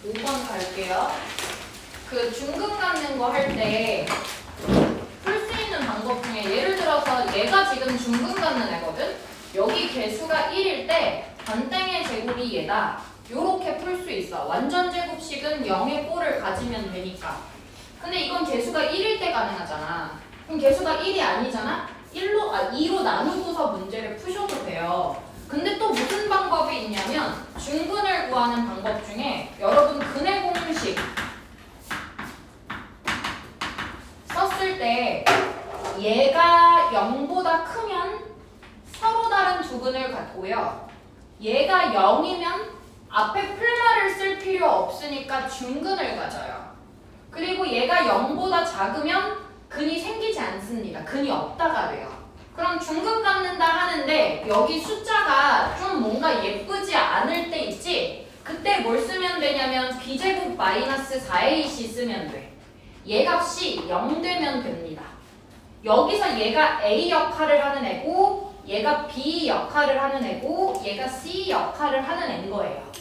5번 갈게요. 그 중근 갖는 거 할 때 풀 수 있는 방법 중에 예를 들어서 얘가 지금 중근 갖는 애거든? 여기 개수가 1일 때 반땡의 제곱이 얘다. 요렇게 풀 수 있어. 완전 제곱식은 0의 꼴을 가지면 되니까. 근데 이건 개수가 1일 때 가능하잖아. 그럼 개수가 1이 아니잖아? 2로 나누고서 문제를 푸셔도 돼요. 근데 또 무슨 방법이 있냐면 중근을 구하는 방법 중에 여러분 근의 공식 썼을 때 얘가 0보다 크면 서로 다른 두 근을 갖고요. 얘가 0이면 앞에 풀말을 쓸 필요 없으니까 중근을 가져요. 그리고 얘가 0보다 작으면 근이 생기지 않습니다. 근이 없다가 돼요. 그럼 중근 갖는다 하는데 여기 숫자가 좀 뭔가 예쁘지 않을 때 있지? 그때 뭘 쓰면 되냐면 b제곱 마이너스 4ac 쓰면 돼. 얘 값이 0 되면 됩니다. 여기서 얘가 a 역할을 하는 애고 얘가 b 역할을 하는 애고 얘가 c 역할을 하는 애인 거예요.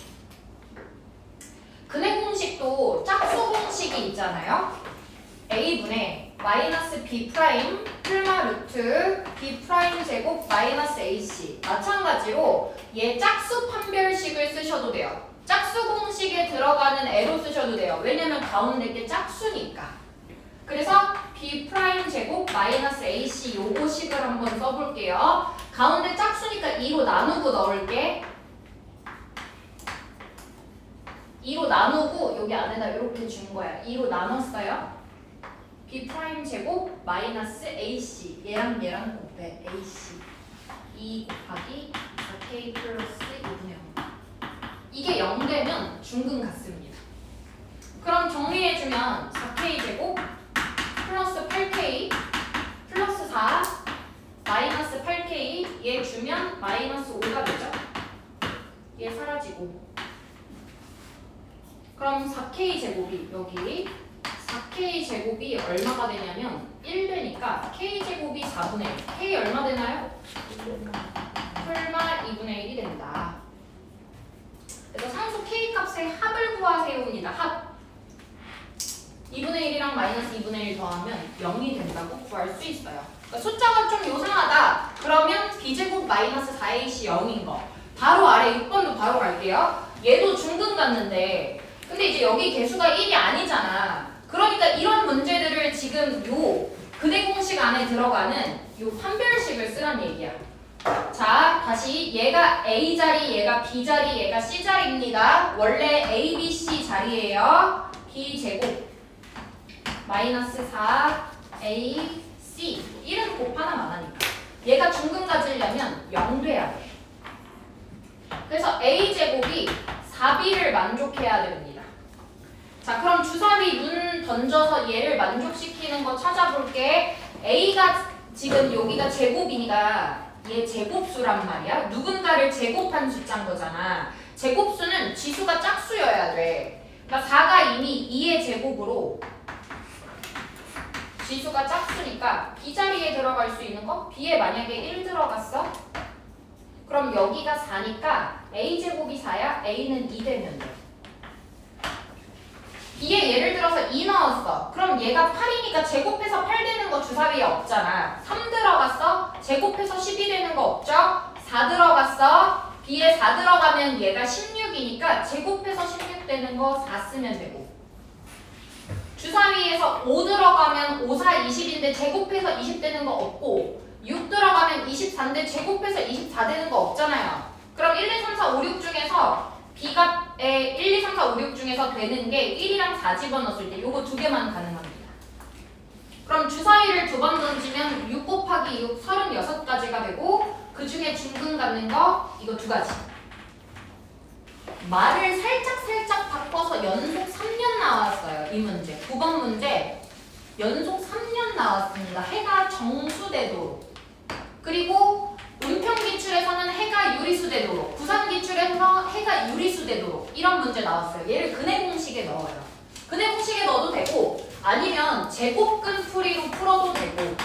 근의 공식도 짝수 공식이 있잖아요. a분의 마이너스 b 프라임 풀마 루트 b 프라임 제곱 마이너스 ac. 마찬가지로 얘 짝수 판별식을 쓰셔도 돼요. 짝수 공식에 들어가는 애로 쓰셔도 돼요. 왜냐면 가운데 게 짝수니까. 그래서 b 프라임 제곱 마이너스 ac 요거 식을 한번 써볼게요. 가운데 짝수니까 2로 나누고 넣을게. 2로 나누고 여기 안에다 이렇게 준 거야. 2로 나눴어요. b 프라임 제곱 마이너스 ac 얘랑 얘랑 곱해. ac 2 곱하기 4k 플러스 2분의 0. 이게 0 되면 중근 같습니다. 그럼 정리해주면 4k 제곱 플러스 8k 플러스 4 마이너스 8k 얘 주면 마이너스 5가 되죠. 얘 사라지고 그럼 4k 제곱이 여기 4k 제곱이 얼마가 되냐면 1 되니까 k 제곱이 4분의 1. k 얼마 되나요? 풀마 2분의 1이 된다. 그래서 상수 k 값의 합을 구하세요입니다. 합. 2분의 1이랑 마이너스 2분의 1 더하면 0이 된다고 구할 수 있어요. 그러니까 숫자가 좀 요상하다. 그러면 b제곱 마이너스 4ac 0인 거. 바로 아래 6번도 바로 갈게요. 얘도 중근 같는데 근데 이제 여기 개수가 1이 아니잖아. 그러니까 이런 문제들을 지금 요 근의 공식 안에 들어가는 요 판별식을 쓰란 얘기야. 자, 다시 얘가 A 자리, 얘가 B 자리, 얘가 C 자리입니다. 원래 A, B, C 자리예요. B 제곱 마이너스 4 A, C 1은 곱 하나만 하니까 얘가 중근 가지려면 0 돼야 돼. 그래서 A 제곱이 4B를 만족해야 됩니다. 자, 그럼 주사위 문 던져서 얘를 만족시키는 거 찾아볼게. A가 지금 여기가 제곱이니까 얘 제곱수란 말이야. 누군가를 제곱한 숫자인 거잖아. 제곱수는 지수가 짝수여야 돼. 그러니까 4가 이미 2의 제곱으로 지수가 짝수니까 B 자리에 들어갈 수 있는 거? B에 만약에 1 들어갔어? 그럼 여기가 4니까 A 제곱이 4야? A는 2 되면 돼. B에 예를 들어서 2 넣었어. 그럼 얘가 8이니까 제곱해서 8 되는 거 주사위에 없잖아. 3 들어갔어? 제곱해서 12 되는 거 없죠? 4 들어갔어? B에 4 들어가면 얘가 16이니까 제곱해서 16 되는 거 4 쓰면 되고. 주사위에서 5 들어가면 5, 4, 20인데 제곱해서 20 되는 거 없고 6 들어가면 24인데 제곱해서 24 되는 거 없잖아요. 그럼 1, 2, 3, 4, 5, 6 중에서 B값에 1, 2, 3, 4, 5, 6 중에서 되는 게 1이랑 4 집어넣었을 때 요거 두 개만 가능합니다. 그럼 주사위를 두 번 던지면 6 곱하기 6 36가지가 되고 그 중에 중근 갖는 거 이거 두 가지. 말을 살짝 바꿔서 연속 3년 나왔어요. 이 문제. 9번 문제 연속 3년 나왔습니다. 해가 정수되도록. 그리고 은평기출에서는 해가 유리수되도록, 부산기출에서 해가 유리수되도록 이런 문제 나왔어요. 얘를 근의 공식에 넣어요. 근의 공식에 넣어도 되고 아니면 제곱근 풀이로 풀어도 되고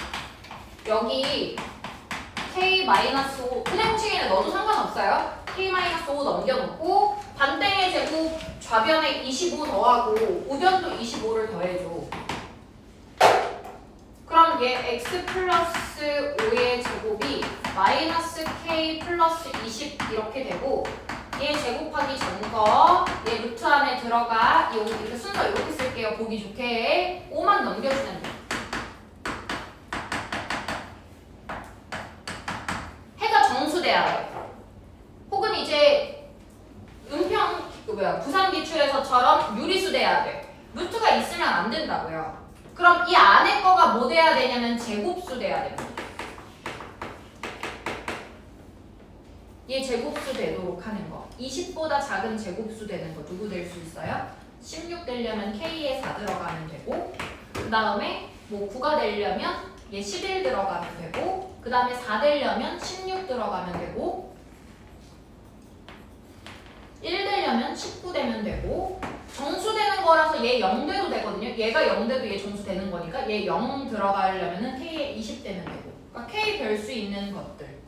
여기 K-5 근의 공식에 넣어도 상관없어요. K-5 넘겨놓고 반땡의 제곱 좌변에 25 더하고 우변도 25를 더해줘. 그럼 얘 x 플러스 5의 제곱이 마이너스 k 플러스 20 이렇게 되고 얘 제곱하기 전거 얘 루트 안에 들어가 여기 이렇게 순서 이렇게 쓸게요. 보기 좋게 5만 넘겨주면 돼. 해가 정수돼야 돼. 혹은 이제 부산기출에서처럼 유리수 돼야 돼. 루트가 있으면 안 된다고요. 그럼 이 안에 거가 뭐 돼야 되냐면 제곱수 돼야 됩니다. 얘 제곱수 되도록 하는 거. 20보다 작은 제곱수 되는 거 누구 될 수 있어요? 16 되려면 K에 4 들어가면 되고 그 다음에 뭐 9가 되려면 얘 11 들어가면 되고 그 다음에 4 되려면 16 들어가면 되고 1 되려면 19 되면 되고 정수되는 거라서 얘 0 돼도 되거든요. 얘가 0 돼도 얘 정수 되는 거니까 얘 0 들어가려면 K에 20 되면 되고 그러니까 K 별 수 있는 것들.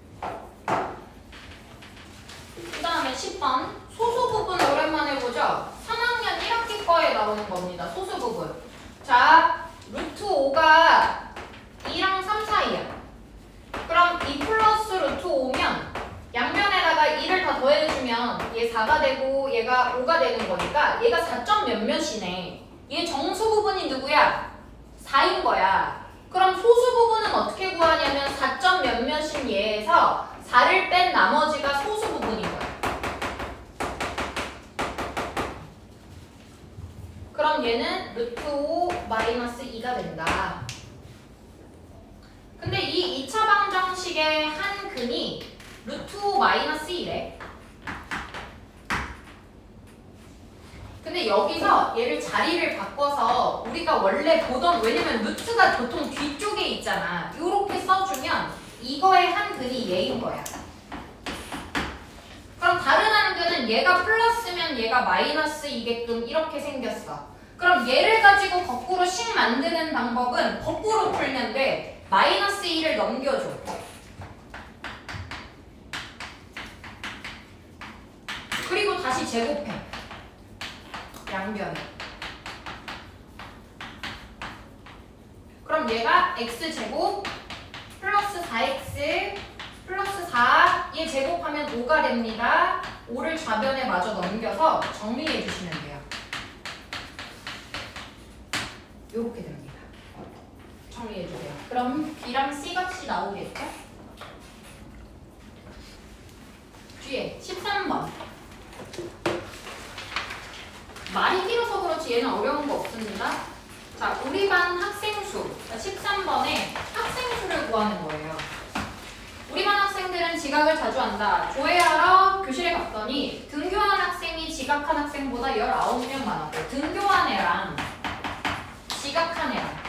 그 다음에 10번 소수 부분 오랜만에 보죠. 3학년 1학기 거에 나오는 겁니다. 소수 부분. 자, 루트 5가 2랑 3 사이야. 그럼 2 플러스 루트 5면 양면에다가 2를 다 더해주면 얘 4가 되고 얘가 5가 되는 거니까 얘가 4점 몇몇이네. 얘 정수 부분이 누구야? 4인 거야. 그럼 소수 부분은 어떻게 구하냐면 4점 몇몇인 얘에서 4를 뺀 나머지가 소수 부분인 거야. 그럼 얘는 루트 5 마이너스 2가 된다. 근데 이 2차 방정식의 한 근이 루트 5 마이너스 1래. 근데 여기서 얘를 자리를 바꿔서 우리가 원래 보던 왜냐면 루트가 보통 뒤쪽에 있잖아. 이렇게 써주면 이거의 한 근이 얘인 거야. 그럼 다른 한 근은 얘가 플러스면 얘가 마이너스이게끔 이렇게 생겼어. 그럼 얘를 가지고 거꾸로 식 만드는 방법은 거꾸로 풀면 돼. 마이너스 2를 넘겨줘. 그리고 다시 제곱해. 양변에. 그럼 얘가 x제곱 플러스 4x 플러스 4 얘 제곱하면 5가 됩니다. 5를 좌변에 마저 넘겨서 정리해 주시면 돼요. 이렇게 됩니다. 정리해 주세요. 그럼 B랑 C 값이 나오겠죠? 뒤에 13번. 말이 길어서 그렇지 얘는 어려운 거 없습니다. 자, 우리 반 학생 수 13번에 학생 수를 구하는 거예요. 우리 반 학생들은 지각을 자주 한다. 조회하러 교실에 갔더니 등교한 학생이 지각한 학생보다 19명 많았고 등교한 애랑 지각한 애랑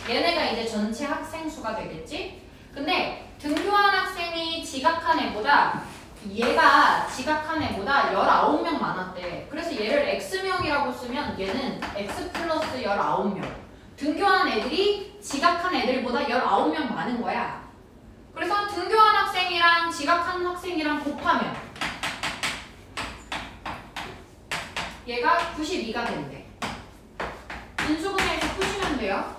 얘네가 이제 전체 학생 수가 되겠지? 근데 등교한 학생이 지각한 애보다 얘가 지각한 애보다 19명 많았대. 그래서 얘를 X명이라고 쓰면 얘는 X 플러스 19명. 등교한 애들이 지각한 애들보다 19명 많은 거야. 그래서 등교한 학생이랑 지각한 학생이랑 곱하면 얘가 92가 된대. 인수분해해서 푸시면 돼요.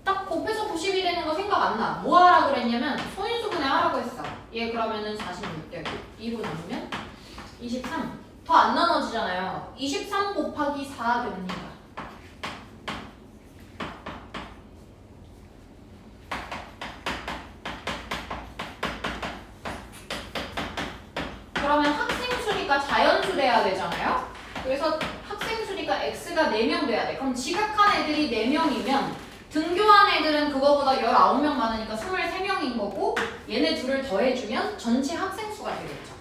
딱 곱해서 90이 되는 거 생각 안 나. 뭐 하라 그랬냐면 소인수분해 하라고 했어. 얘 그러면은 46 되고 2로 나누면 23. 더 안 나눠지잖아요. 23 곱하기 4 됩니다. 그러면 학생 수니까 자연수 돼야 되잖아요. 그래서 학생 수니까 x가 4명 돼야 돼. 그럼 지각한 애들이 4명이면 등교한 애들은 그거보다 19명 많으니까 23명인 거고 얘네 둘을 더해주면 전체 학생 수가 되겠죠.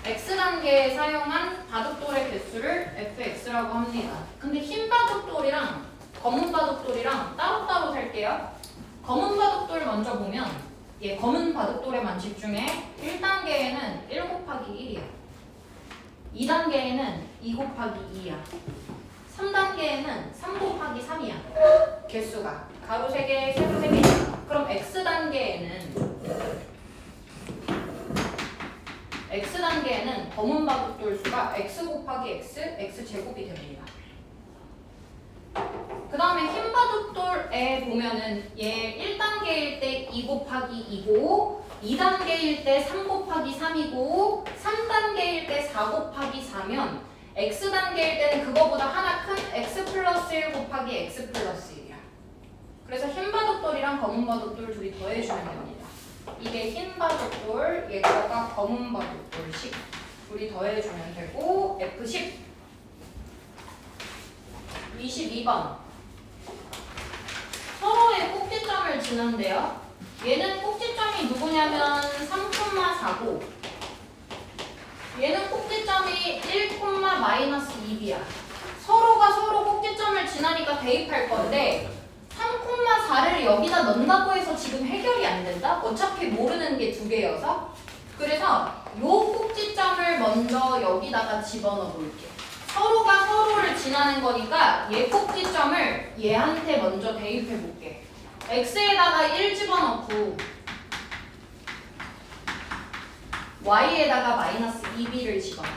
X단계에 사용한 바둑돌의 개수를 fx라고 합니다. 근데 흰 바둑돌이랑 검은 바둑돌이랑 따로따로 살게요. 검은 바둑돌 먼저 보면 얘 검은 바둑돌에만 집중해. 1단계에는 1 곱하기 1이야. 2단계에는 2 곱하기 2야. 3단계에는 3 곱하기 3이야. 개수가 가로 3개, 세로 3개. 그럼 X단계에는 검은 바둑돌수가 X 곱하기 X, X제곱이 됩니다. 그 다음에 흰 바둑돌에 보면은 얘 1단계일 때 2 곱하기 2고 2단계일 때 3 곱하기 3이고 3단계일 때 4 곱하기 4면 X단계일 때는 그거보다 하나 큰 X 플러스 1 곱하기 X 플러스 1이야. 그래서 흰 바둑돌이랑 검은 바둑돌 둘이 더해주면 됩니다. 이게 흰 바둑돌, 얘가 검은 바둑돌 10 둘이 더해주면 되고 F10 22번 서로의 꼭지점을 지난대요. 얘는 꼭지점이 누구냐면 3,4고 얘는 꼭지점이 1,-2b야. 서로가 서로 꼭지점을 지나니까 대입할 건데 3,4를 여기다 넣는다고 해서 지금 해결이 안 된다? 어차피 모르는 게 두 개여서. 그래서 요 꼭지점을 먼저 여기다가 집어넣어 볼게. 서로가 서로를 지나는 거니까 얘 꼭지점을 얘한테 먼저 대입해 볼게. x에다가 1 집어넣고 y에다가 마이너스 2b를 집어넣어.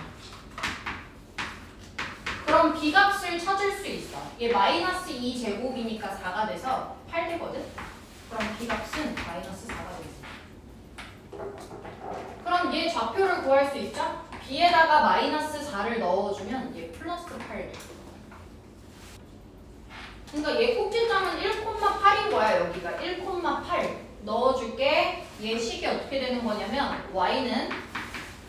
그럼 b값을 찾을 수 있어. 얘 마이너스 2제곱이니까 4가 돼서 8되거든? 그럼 b값은 마이너스 4가 되겠어. 그럼 얘 좌표를 구할 수 있죠? b에다가 마이너스 4를 넣어주면 얘 플러스 8돼. 그러니까 얘 꼭지점은 1,8인 거야. 여기가 1,8 넣어줄게. 얘 식이 어떻게 되는 거냐면 y는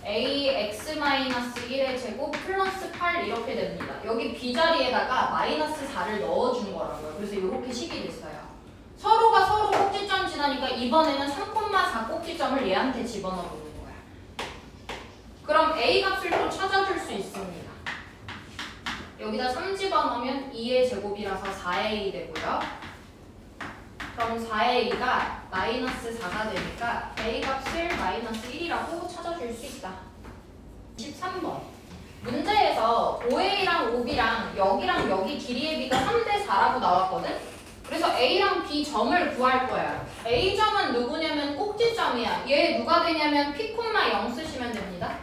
ax-1의 제곱 플러스 8 이렇게 됩니다. 여기 b자리에다가 마이너스 4를 넣어준 거라고요. 그래서 이렇게 식이 됐어요. 서로가 서로 꼭지점 지나니까 이번에는 3,4 꼭지점을 얘한테 집어넣어 보는 거야. 그럼 a 값을 또 찾아줄 수 있습니다. 여기다 3 집어넣으면 2의 제곱이라서 4a 되고요. 그럼 4a가 마이너스 4가 되니까 a 값을 마이너스 1이라고 찾아줄 수 있다. 13번 문제에서 OA랑 OB랑 여기랑 여기 길이의 b가 3대 4라고 나왔거든? 그래서 A랑 B 점을 구할 거야. A점은 누구냐면 꼭지점이야. 얘 누가 되냐면 P, 0 쓰시면 됩니다.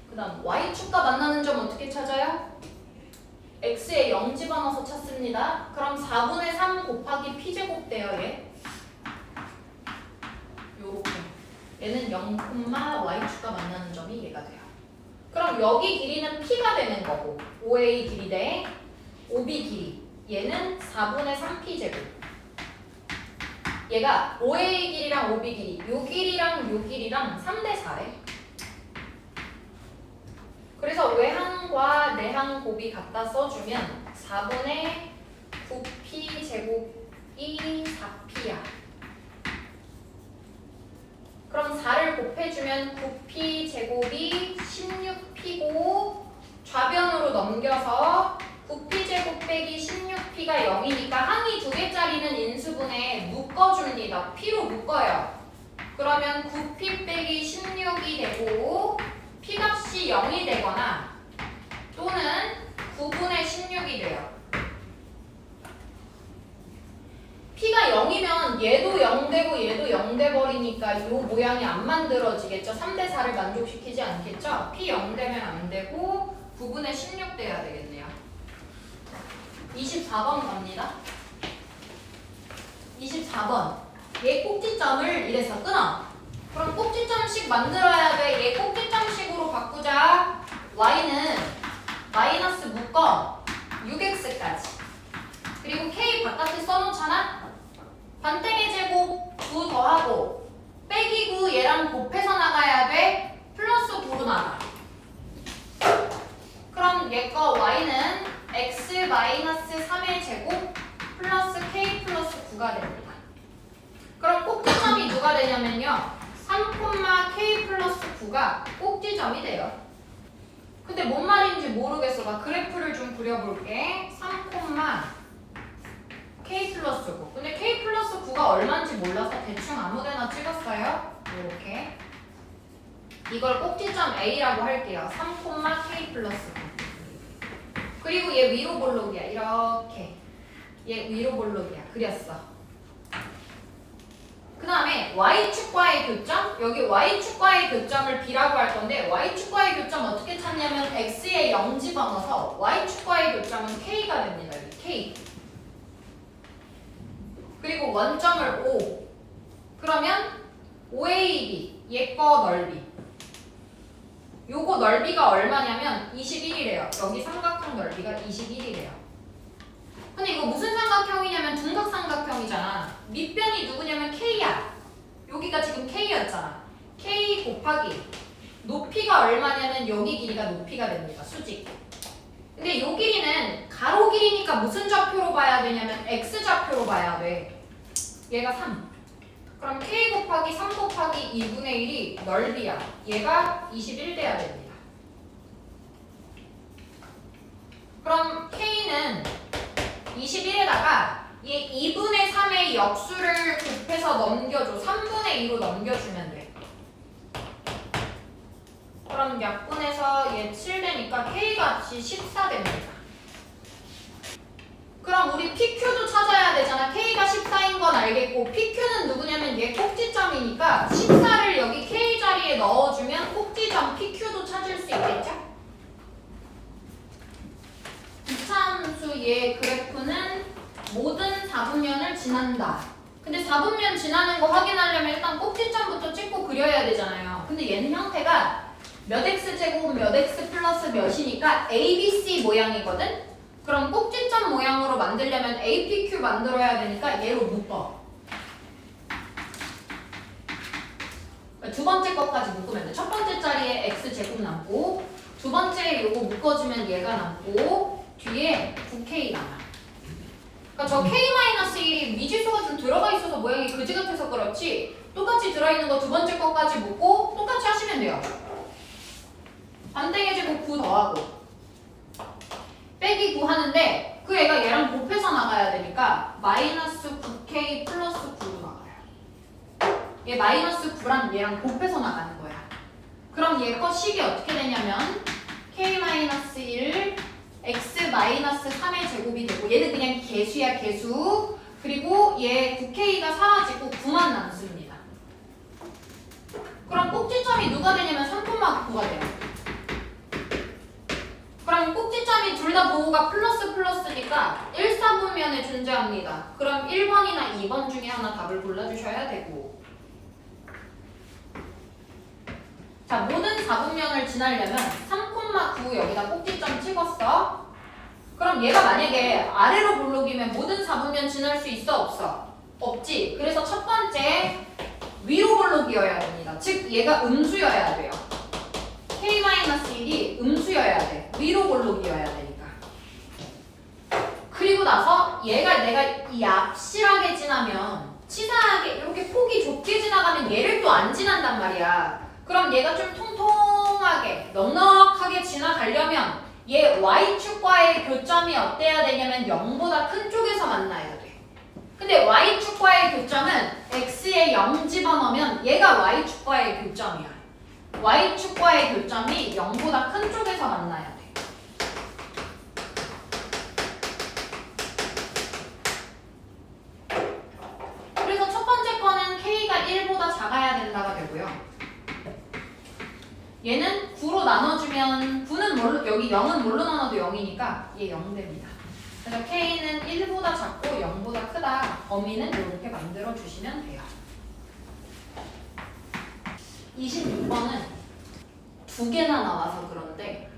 그 다음 Y축과 만나는 점 어떻게 찾아요? X에 0 집어넣어서 찾습니다. 그럼 4분의 3 곱하기 P제곱 돼요, 얘. 요렇게. 얘는 0, Y축과 만나는 점이 얘가 돼요. 그럼 여기 길이는 P가 되는 거고 OA 길이 대 OB 길이. 얘는 4분의 3P제곱. 얘가 OA 길이랑 OB 길이. 요 길이랑 요 길이랑 3대 4래. 그래서 외항과 내항 곱이 갖다 써주면 4분의 9p 제곱이 4p야. 그럼 4를 곱해주면 9p 제곱이 16p고 좌변으로 넘겨서 9p 제곱 빼기 16p가 0이니까 항이 2개짜리는 인수분해 묶어줍니다. p로 묶어요. 그러면 9p 빼기 16이 되고 P값이 0이 되거나 또는 9분의 16이 돼요. P가 0이면 얘도 0 되고 얘도 0 돼버리니까 이 모양이 안 만들어지겠죠. 3대 4를 만족시키지 않겠죠. P 0 되면 안 되고 9분의 16 돼야 되겠네요. 24번 갑니다. 24번 얘 꼭지점을 이래서 끊어. 그럼 꼭지점식 만들어야 돼. 얘 꼭지점식으로 바꾸자. y는 마이너스 묶어 6x까지. 그리고 k 바깥에 써놓잖아. 반땡의 제곱 9 더하고 빼기 9 얘랑 곱해서 나가야 돼. 플러스 9로 나가. 그럼 얘 거 y는 x 마이너스 3의 제곱 플러스 k 플러스 9가 됩니다. 그럼 꼭지점이 누가 되냐면요. 3,k 플러스 9가 꼭지점이 돼요. 근데 뭔 말인지 모르겠어. 나 그래프를 좀 그려볼게. 3,k 플러스 9. 근데 k 플러스 9가 얼마인지 몰라서 대충 아무데나 찍었어요. 이렇게. 이걸 꼭지점 A라고 할게요. 3,k 플러스 9. 그리고 얘 위로 볼록이야. 이렇게. 얘 위로 볼록이야. 그렸어. 그 다음에 y축과의 교점. 여기 y축과의 교점을 b라고 할 건데 y축과의 교점 어떻게 찾냐면 x에 0 집어넣어서 y축과의 교점은 k가 됩니다. 여기 k. 그리고 원점을 O. 그러면 OAB. 얘 거 넓이. 요거 넓이가 얼마냐면 21이래요. 여기 삼각형 넓이가 21이래요. 근데 이거 무슨 삼각형이냐면 둔각삼각형이잖아. 밑변이 누구냐면 K야. 여기가 지금 K였잖아. K 곱하기 높이가 얼마냐면 여기 길이가 높이가 됩니다. 수직. 근데 요 길이는 가로 길이니까 무슨 좌표로 봐야 되냐면 X좌표로 봐야 돼. 얘가 3. 그럼 K 곱하기 3 곱하기 2분의 1이 넓이야. 얘가 21 돼야 됩니다. 그럼 K는 21에다가 얘 2분의 3의 역수를 곱해서 넘겨줘. 3분의 2로 넘겨주면 돼. 그럼 약분해서 얘 7 되니까 K값이 14 됩니다. 그럼 우리 PQ도 찾아야 되잖아. K가 14인 건 알겠고 PQ는 누구냐면 얘 꼭지점이니까 14를 여기 K 자리에 넣어주면 꼭지점 PQ도 찾을 수 있겠죠? 이차함수 얘 그래프는 모든 4분면을 지난다. 근데 4분면 지나는 거 확인하려면 일단 꼭지점부터 찍고 그려야 되잖아요. 근데 얘는 형태가 몇 x제곱 몇 x 플러스 몇이니까 ABC 모양이거든? 그럼 꼭지점 모양으로 만들려면 APQ 만들어야 되니까 얘로 묶어. 두 번째 것까지 묶으면 돼. 첫 번째 자리에 x제곱 남고 두 번째 요거 묶어주면 얘가 남고 뒤에 9k 남아. 그러니까 저 k-1이 미지수가 좀 들어가 있어서 모양이 그지 같아서 그렇지 똑같이 들어있는 거 두 번째 것까지 묶고 똑같이 하시면 돼요. 반대의 제곱 9 더하고 빼기 9 하는데 그 애가 얘랑 곱해서 나가야 되니까 마이너스 9k 플러스 9로 나가요. 얘 마이너스 9랑 얘랑 곱해서 나가는 거야. 그럼 얘 거 식이 어떻게 되냐면 k-1 x-3의 제곱이 되고 얘는 그냥 개수야 개수. 그리고 얘 9k가 사라지고 9만 남습니다. 그럼 꼭지점이 누가 되냐면 3,9가 돼요. 그럼 꼭지점이 둘 다 보호가 플러스 플러스니까 1, 4분면에 존재합니다. 그럼 1번이나 2번 중에 하나 답을 골라주셔야 되고 자 모든 4분면을 지나려면 3,9 여기다 꼭지점 찍었어. 그럼 얘가 만약에 아래로 볼록이면 모든 4분면 지날 수 있어 없어? 없지. 그래서 첫 번째 위로 볼록이어야 됩니다. 즉 얘가 음수여야 돼요. k-1이 음수여야 돼. 위로 볼록이어야 되니까. 그리고 나서 얘가 내가 이 앞실하게 지나면 치사하게 이렇게 폭이 좁게 지나가면 얘를 또 안 지난단 말이야. 그럼 얘가 좀 통통하게 넉넉하게 지나가려면 얘 y축과의 교점이 어때야 되냐면 0보다 큰 쪽에서 만나야 돼. 근데 y축과의 교점은 x에 0 집어넣으면 얘가 y축과의 교점이야. y축과의 교점이 0보다 큰 쪽에서 만나야 돼. 그래서 첫 번째 거는 k가 1보다 작아야 된다가 되고요. 얘는 9로 나눠주면 9는 뭘로, 여기 0은 뭘로 나눠도 0이니까 얘 0 됩니다. 그래서 k는 1보다 작고 0보다 크다. 범위는 이렇게 만들어 주시면 돼요. 26번은 두 개나 나와서 그런데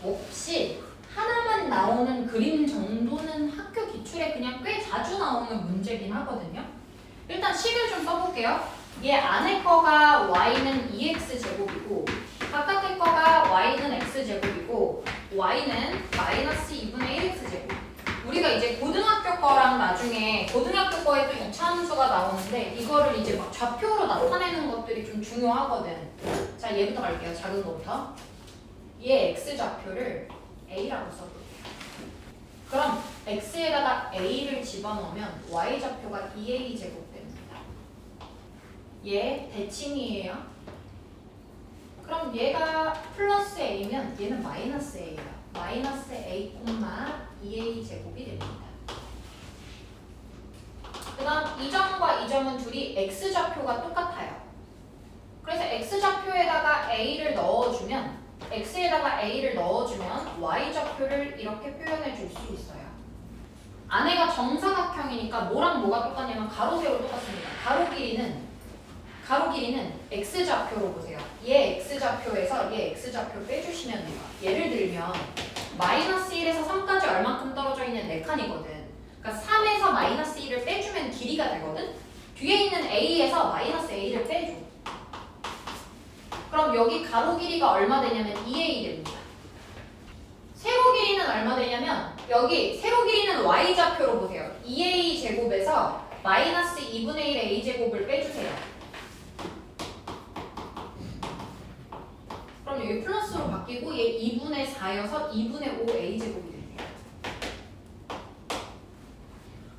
없이 하나만 나오는 그림 정도는 학교 기출에 그냥 꽤 자주 나오는 문제긴 하거든요. 일단 식을 좀 써볼게요. 얘 안에 거가 y는 2x제곱이고 바깥의 거가 y는 x제곱이고 y는 마이너스 2분의 1x제곱. 우리가 이제 고등학교 거랑 나중에 고등학교 거에 또 이차함수가 나오는데 이거를 이제 막 좌표로 나타내는 것들이 좀 중요하거든. 자 얘부터 갈게요. 작은 거부터. 얘 x좌표를 a라고 써볼게요. 그럼 x에다가 a를 집어넣으면 y좌표가 2a제곱 됩니다. 얘 대칭이에요. 그럼 얘가 플러스 a면 얘는 마이너스 a예요. 마이너스 a, 2a 제곱이 됩니다. 그 다음 이 점과 이 점은 둘이 x좌표가 똑같아요. 그래서 x좌표에다가 a를 넣어주면 x에다가 a를 넣어주면 y좌표를 이렇게 표현해 줄 수 있어요. 안에가 정사각형이니까 뭐랑 뭐가 똑같냐면 가로 세로 똑같습니다. 가로 길이는 x좌표로 보세요. 얘 x좌표에서 얘 x좌표 빼주시면 돼요. 예를 들면 마이너스 1에서 3까지 얼만큼 떨어져 있는 4칸이거든. 그러니까 3에서 마이너스 1을 빼주면 길이가 되거든. 뒤에 있는 a에서 마이너스 a를 빼줘. 그럼 여기 가로 길이가 얼마 되냐면 2a 됩니다. 세로 길이는 얼마 되냐면 여기 세로 길이는 y좌표로 보세요. 2a 제곱에서 마이너스 2분의 1의 a 제곱을 빼주세요. 그럼 여기 플러스로 바뀌고 얘 2분의 4여서 2분의 5 a 제곱이 됩니다.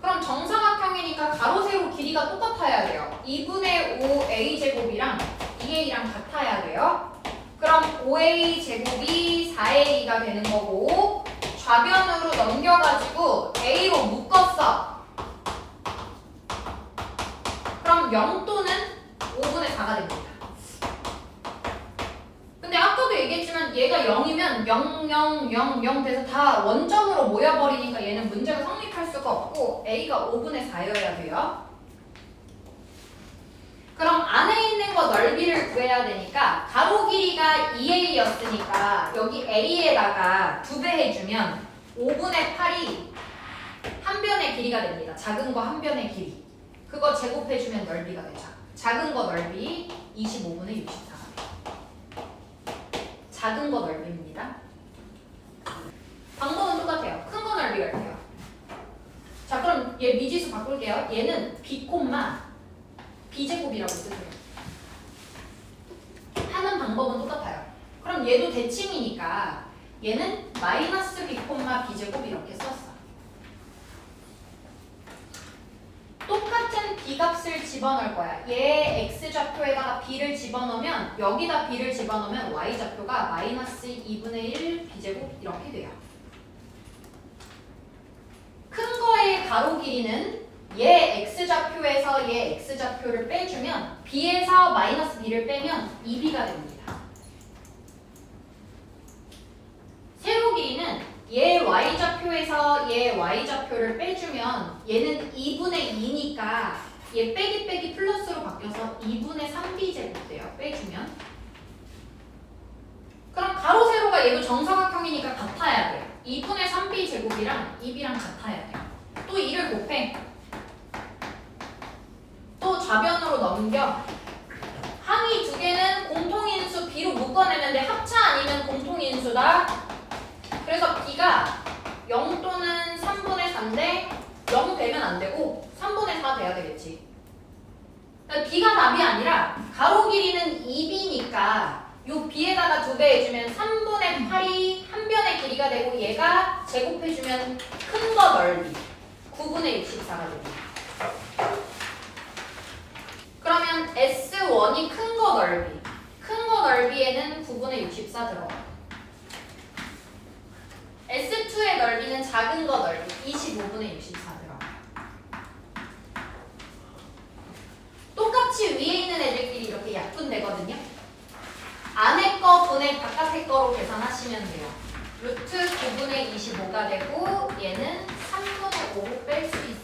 그럼 정사각형이니까 가로 세로 길이가 똑같아야 돼요. 2분의 5 a 제곱이랑 2a랑 같아야 돼요. 그럼 5a 제곱이 4a가 되는 거고 좌변으로 넘겨가지고 a로 묶었어. 그럼 0 또는 5분의 4가 됩니다. 근데 아까도 얘기했지만 얘가 0이면 0, 0, 0, 0 돼서 다 원점으로 모여버리니까 얘는 문제가 성립할 수가 없고 a가 5분의 4여야 돼요. 그럼 안에 있는 거 넓이를 구해야 되니까 가로 길이가 2a였으니까 여기 a에다가 2배 해주면 5분의 8이 한 변의 길이가 됩니다. 작은 거 한 변의 길이. 그거 제곱해주면 넓이가 되죠. 작은 거 넓이 25분의 64가 돼요. 작은 거 넓이입니다. 방법은 똑같아요. 큰 거 넓이 갈게요. 자, 그럼 얘 미지수 바꿀게요. 얘는 b, b제곱이라고 쓰세요. 하는 방법은 똑같아요. 그럼 얘도 대칭이니까 얘는 마이너스 b, b제곱 이렇게 썼어. 똑같은 b값을 집어넣을 거야. 얘 x좌표에다가 b를 집어넣으면 여기다 b를 집어넣으면 y좌표가 마이너스 2분의 1 b제곱 이렇게 돼요. 큰 거의 가로 길이는 얘 x좌표에서 얘 x좌표를 빼주면 b에서 마이너스 b를 빼면 2b가 됩니다. 세로 길이는 얘 y좌표에서 얘 y좌표를 빼주면 얘는 2분의 2니까 얘 빼기 플러스로 바뀌어서 2분의 3b 제곱 돼요. 빼주면. 그럼 가로 세로가 얘도 정사각형이니까 같아야 돼요. 2분의 3b 제곱이랑 2b랑 같아야 돼요. 또 2를 곱해. 또 좌변으로 넘겨. 항이 두 개는 공통인수 b로 묶어내는데 합차 아니면 공통인수다. 그래서 b가 0 또는 3분의 4인데 0 되면 안 되고 3분의 4 돼야 되겠지. 그러니까 b가 답이 아니라 가로 길이는 2b니까 요 b에다가 2배 해주면 3분의 8이 한 변의 길이가 되고 얘가 제곱해주면 큰 거 넓이 9분의 64가 됩니다. 그러면 S1이 큰 거 넓이. 큰 거 넓이에는 9분의 64 들어가요. S2의 넓이는 작은 거 넓이 25분의 64 들어가요. 똑같이 위에 있는 애들끼리 이렇게 약분되거든요. 안에 거 분의 바깥의 거로 계산하시면 돼요. 루트 9분의 25가 되고 얘는 3분의 5로 뺄 수 있어요.